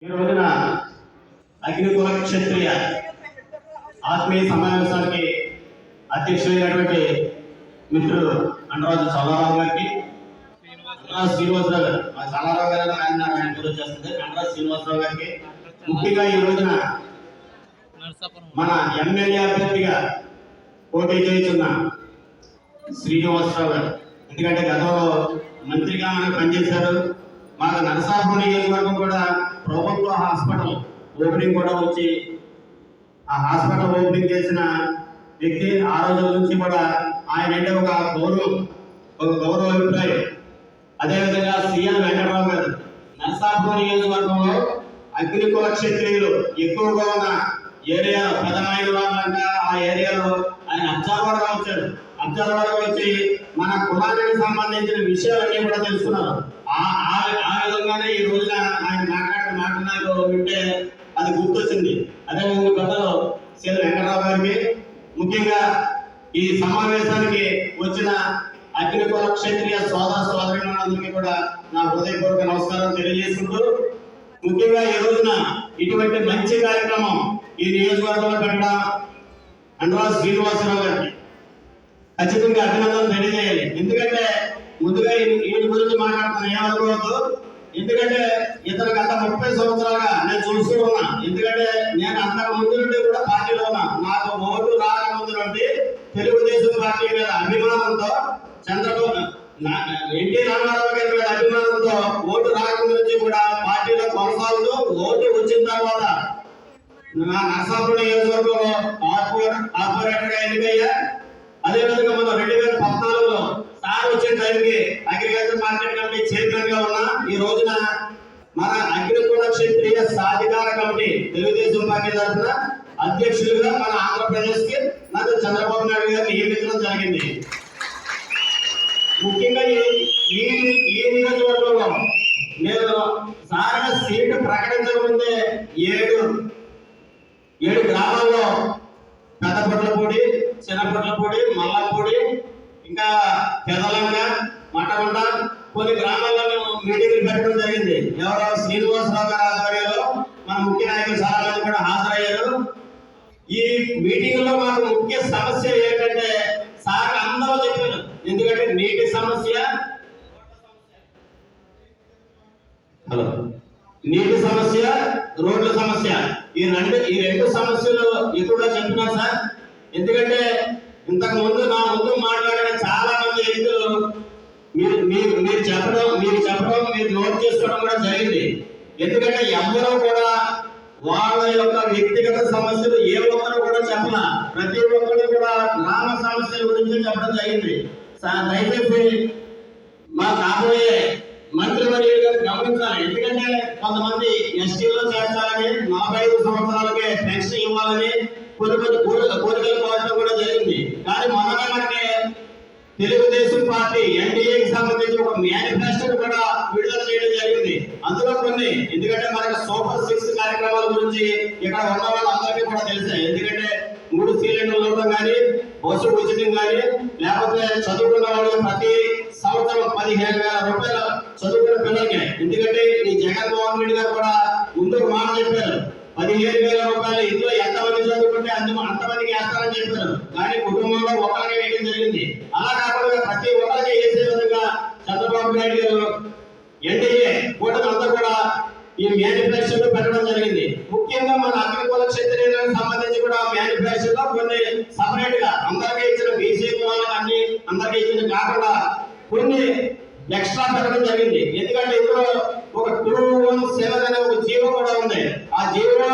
ఈ రోజున అగ్నికుల క్షత్రియ ఆత్మీయ సమావేశానికి అధ్యక్షులైనటువంటి మిత్రుడు అండరాజు చల్లారావు గారికి, శ్రీనివాసరావు గారు, చల్లారావు గారు ఆయన గురించి చేస్తుంది, అండరాజు శ్రీనివాసరావు గారికి, ముఖ్యంగా ఈ రోజున మన ఎమ్మెల్యే అభ్యర్థిగా పోటీ చేస్తున్న శ్రీనివాసరావు గారు, ఎందుకంటే గతంలో మంత్రిగా మనకు పనిచేశారు. మాకు నరసాపురం నియోజకవర్గం కూడా ప్రభుత్వ హాస్పిటల్ ఓపెనింగ్ కూడా వచ్చి ఆ హాస్పిటల్ ఓపెనింగ్ చేసిన వ్యక్తి. ఆ రోజుల నుంచి కూడా ఆయన అంటే ఒక గౌరవ అభిప్రాయం. అదేవిధంగా సీఎం వెంకటరావు గారు నరసాపురం నియోజకవర్గంలో అగ్నికుల క్షత్రియులు ఎక్కువగా ఉన్న ఏరియా ప్రధానమైన వాళ్ళంగా ఆ ఏరియాలో ఆయన అబ్జర్వర్గా వచ్చారు. అబ్జర్వర్గా వచ్చి మన కులానికి సంబంధించిన విషయాలన్నీ కూడా తెలుసుకున్నారు. ఆ విధంగానే ఈ రోజున ఆయన మాట్లాడిన వింటే అది గుర్తొచ్చింది. అదేవిధంగా పెద్దలు సీఎం వెంకటరావు గారికి, ముఖ్యంగా ఈ సమావేశానికి వచ్చిన అగ్నికుల క్షత్రియ సోదర సోదరులందరికీ కూడా నా హృదయపూర్వక నమస్కారం తెలియజేసుకుంటూ, ముఖ్యంగా ఈ రోజున ఇటువంటి మంచి కార్యక్రమం ఈ నియోజకవర్గంలో పెట్టడం అండరాజు శ్రీనివాసరావు గారికి ఖచ్చితంగా అభినందనలు తెలియజేయాలి. ఎందుకంటే ముందుగా ఈ గురించి మాట్లాడుతున్నా ఏమనుకోవద్దు. ఎందుకంటే ఇతను గత 30 సంవత్సరాలుగా నేను చూస్తూ ఉన్నా. ఎందుకంటే నేను అంతకు ముందు నుండి కూడా పార్టీలో ఉన్నా. నాకు ఓటు రాకముందు నుండి తెలుగుదేశం పార్టీ మీద అభిమానంతో, చంద్రబాబు ఎన్టీ రామారావు గారి మీద అభిమానంతో ఓటు రాకముందు నుంచి కూడా పార్టీలో కొనసాగుతూ, ఓటు వచ్చిన తర్వాత నా నరసాపురం నియోజకవర్గంలో కార్పొరేటర్ గా ఎన్నికయ్యా. అదేవిధంగా మనం 2014లో సార్ వచ్చే టైంకి అగ్రికల్చర్ మార్కెట్ కమిటీ చైర్మన్ గా ఉన్నా. ఈ రోజున మన అగ్నికుల క్షత్రియ సాధికార కమిటీ తెలుగుదేశం పార్టీ తరఫున అధ్యక్షులుగా మన ఆంధ్రప్రదేశ్ కి నాకు చంద్రబాబు నాయుడు గారు నియమించడం జరిగింది. ముఖ్యంగా ఈ నియోజకవర్గంలో నేను సార్ సీటు ప్రకటించకముందే 7 గ్రామాల్లో పెద్దపట్లపూడి, చిన్నపట్లపూడి, మల్లంపూడి, ఇంకా పెదలంగా, మటగుండ కొన్ని గ్రామాల్లో మేము మీటింగ్లు పెట్టడం జరిగింది. ఎవరో శ్రీనివాసరావు గారి ఆధ్వర్యంలో మన ముఖ్య నాయకులు చాలా మంది కూడా హాజరయ్యారు. ఈ మీటింగ్ లో మాకు ముఖ్య సమస్య ఏంటంటే సార్ అందరూ చెప్పారు. ఎందుకంటే నీటి సమస్య, నీటి సమస్య, రోడ్ల సమస్య, ఈ రెండు సమస్యలు ఎక్కువగా చెప్తున్నారు సార్. ఎందుకంటే ఇంతకు ముందు నా ముందు మాట్లాడిన చాలా మంది వ్యక్తులు మీరు చెప్పడం మీరు నోట్ చేసుకోవడం కూడా జరిగింది. ఎందుకంటే ఎవరో కూడా వాళ్ళ యొక్క వ్యక్తిగత సమస్యలు ఏ ఒక్కరు కూడా చెప్పలా. ప్రతి ఒక్కరు కూడా గ్రామ సమస్యల గురించి చెప్పడం జరిగింది. దయచేసి మా కాబోయే మంత్రివర్యులు గారు గమనించాలి. ఎందుకంటే కొంతమంది ఎస్టీలో చేర్చాలని, 45 సంవత్సరాలకే పెన్షన్ ఇవ్వాలని కొన్ని కోరికలు కోరడం కూడా జరిగింది. కానీ మొన్ననే మనకి తెలుగుదేశం పార్టీ ఎన్డీఏకి సంబంధించి ఒక మేనిఫెస్టో కూడా విడుదల చేయడం జరిగింది. అందులో కొన్ని, ఎందుకంటే మనకి సూపర్ 6 కార్యక్రమాల గురించి ఇక్కడ ఉన్న వాళ్ళందరికీ కూడా తెలిసాయి. ఎందుకంటే 3 సిలిండర్లు ఇవ్వడం కానీ, బస్సు ఉచితం కానీ, లేకపోతే చదువుకున్న వాళ్ళు ప్రతి సంవత్సరం 15,000 రూపాయలు చదువుకున్న పిల్లలకి. ఎందుకంటే ఈ జగన్మోహన్ రెడ్డి గారు కూడా ముందుకు మాట చెప్పారు, 15,000 రూపాయలు ఇంట్లో ఎంతమంది చదువుకుంటే అంతమందికి వేస్తారని చెప్పారు. కానీ కుటుంబంలో ఒకరికి వేయడం జరిగింది. అలా కాకుండా ప్రతి ఒక్కరికి వేసే విధంగా చంద్రబాబు నాయుడు గారు ఎన్డీఏ కూటమి అంతా కూడా ఈ మేనిఫెస్టో పెట్టడం జరిగింది. ముఖ్యంగా మన అగ్నికుల క్షత్రియులకు సంబంధించి కూడా మేనిఫెస్టోలో కొన్ని సపరేట్ గా అందరికీ ఇచ్చిన బీసీ కులాలకు అన్ని అందరికీ ఇచ్చిన కాకుండా కొన్ని ఎక్స్ట్రా పెట్టడం జరిగింది. ఎందుకంటే ఇందులో ఒక 217 అనే ఒక జీవో కూడా ఉంది. ఆ జీవోలో